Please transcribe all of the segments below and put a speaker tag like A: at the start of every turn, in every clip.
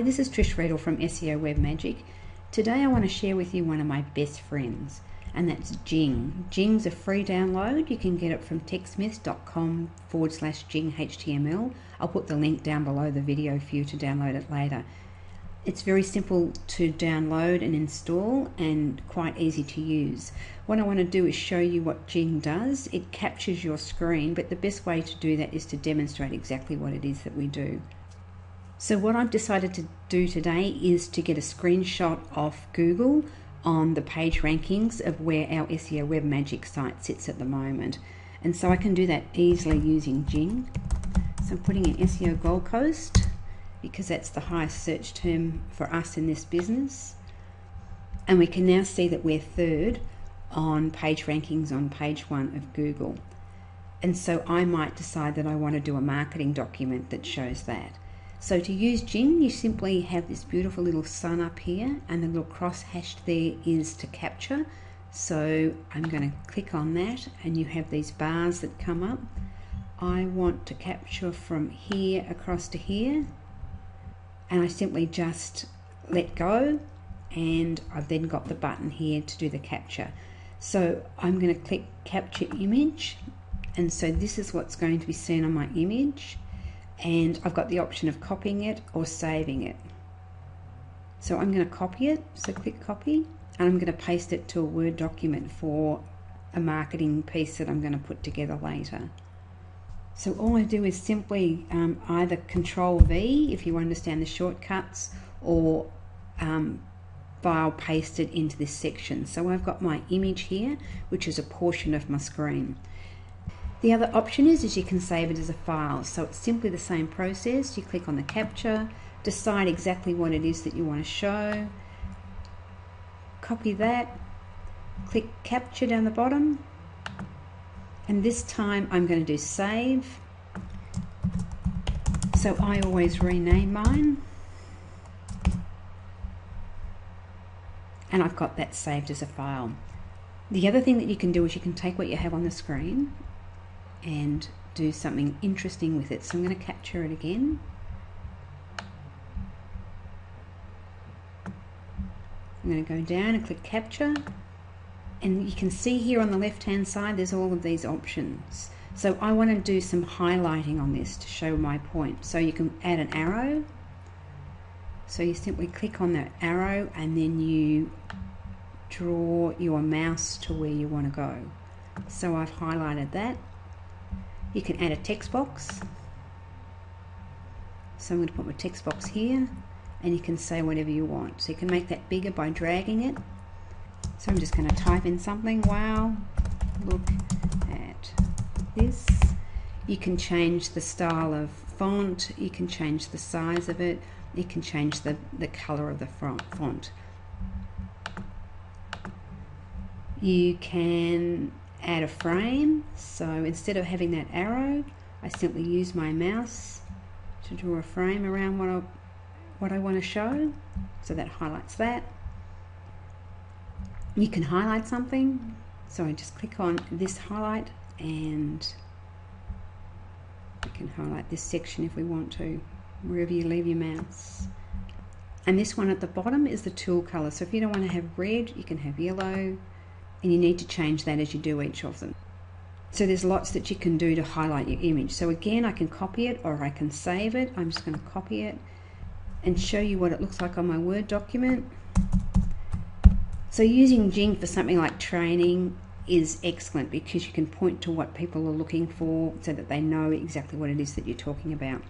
A: Hi, this is Trish Riedel from SEO Web Magic. Today I want to share with you one of my best friends, and that's Jing. Jing's a free download. You can get it from techsmith.com/Jing HTML. I'll put the link down below the video for you to download it later. It's very simple to download and install and quite easy to use. What I want to do is show you what Jing does. It captures your screen, but the best way to do that is to demonstrate exactly what it is that we do. So what I've decided to do today is to get a screenshot of Google on the page rankings of where our SEO Web Magic site sits at the moment. And so I can do that easily using Jing. So I'm putting in SEO Gold Coast because that's the highest search term for us in this business. And we can now see that we're third on page rankings on page 1 of Google. And so I might decide that I want to do a marketing document that shows that. So to use Jing, you simply have this beautiful little sun up here, and the little cross hashed there is to capture. So I'm going to click on that, and you have these bars that come up. I want to capture from here across to here, and I simply just let go, and I've then got the button here to do the capture. So I'm going to click Capture Image, and so this is what's going to be seen on my image. And I've got the option of copying it or saving it. So I'm going to copy it, so click copy, and I'm going to paste it to a Word document for a marketing piece that I'm going to put together later. So all I do is simply either Control V if you understand the shortcuts, or file paste it into this section. So I've got my image here, which is a portion of my screen. The other option is you can save it as a file. So it's simply the same process. You click on the capture, decide exactly what it is that you want to show, copy that, click capture down the bottom, and this time I'm going to do save. So I always rename mine, and I've got that saved as a file. The other thing that you can do is you can take what you have on the screen and do something interesting with it. So I'm going to capture it again. I'm going to go down and click capture, and you can see here on the left hand side there's all of these options. So I want to do some highlighting on this to show my point. So you can add an arrow. So you simply click on that arrow and then you draw your mouse to where you want to go. So I've highlighted that. You can add a text box. So I'm going to put my text box here, and you can say whatever you want. So you can make that bigger by dragging it. So I'm just going to type in something. Wow, look at this. You can change the style of font. You can change the size of it. You can change the color of the font. You can add a frame. So instead of having that arrow, I simply use my mouse to draw a frame around what I want to show. So that highlights that. You can highlight something. So I just click on this highlight, and we can highlight this section if we want to, wherever you leave your mouse. And this one at the bottom is the tool color. So if you don't want to have red, you can have yellow. And you need to change that as you do each of them. So there's lots that you can do to highlight your image. So again, I can copy it or I can save it. I'm just going to copy it and show you what it looks like on my Word document. So using Jing for something like training is excellent because you can point to what people are looking for so that they know exactly what it is that you're talking about.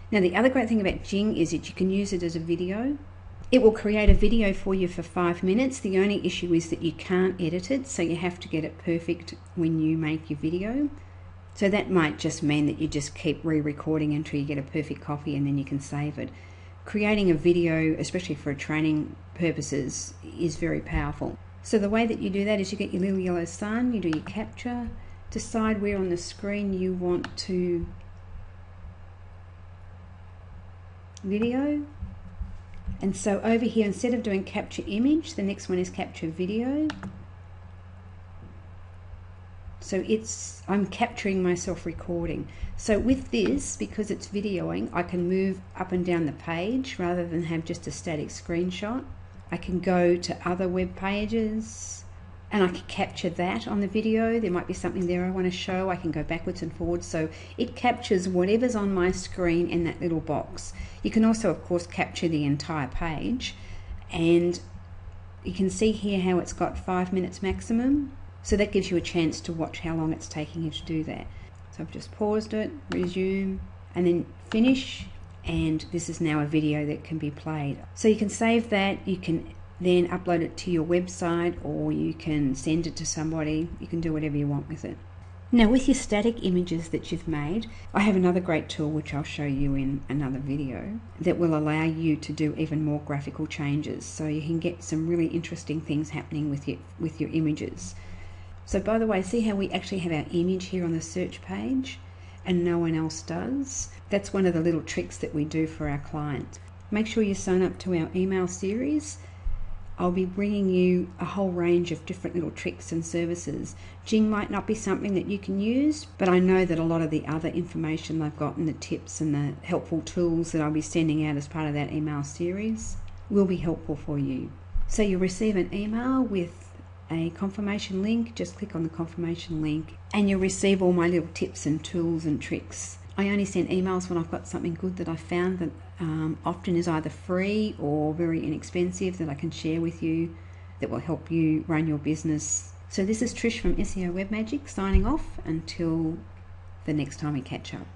A: Now the other great thing about Jing is that you can use it as a video. It will create a video for you for 5 minutes. The only issue is that you can't edit it, so you have to get it perfect when you make your video. So that might just mean that you just keep re-recording until you get a perfect copy, and then you can save it. Creating a video, especially for training purposes, is very powerful. So the way that you do that is you get your little yellow sun, you do your capture, decide where on the screen you want to video. And so over here, instead of doing capture image, the next one is capture video. So I'm capturing myself recording. So with this, because it's videoing, I can move up and down the page rather than have just a static screenshot. I can go to other web pages and I can capture that on the video. There might be something there I want to show. I can go backwards and forwards. So it captures whatever's on my screen in that little box. You can also, of course, capture the entire page. And you can see here how it's got 5 minutes maximum. So that gives you a chance to watch how long it's taking you to do that. So I've just paused it, resume, and then finish. And this is now a video that can be played. So you can save that. You can then upload it to your website, or you can send it to somebody. You can do whatever you want with it. Now with your static images that you've made, I have another great tool which I'll show you in another video that will allow you to do even more graphical changes, so you can get some really interesting things happening with your images. So by the way, see how we actually have our image here on the search page and no one else does? That's one of the little tricks that we do for our clients. Make sure you sign up to our email series. I'll be bringing you a whole range of different little tricks and services. Jing might not be something that you can use, but I know that a lot of the other information I've got and the tips and the helpful tools that I'll be sending out as part of that email series will be helpful for you. So you'll receive an email with a confirmation link. Just click on the confirmation link and you'll receive all my little tips and tools and tricks. I only send emails when I've got something good that I found that often is either free or very inexpensive that I can share with you that will help you run your business. So this is Trish from SEO Web Magic signing off until the next time we catch up.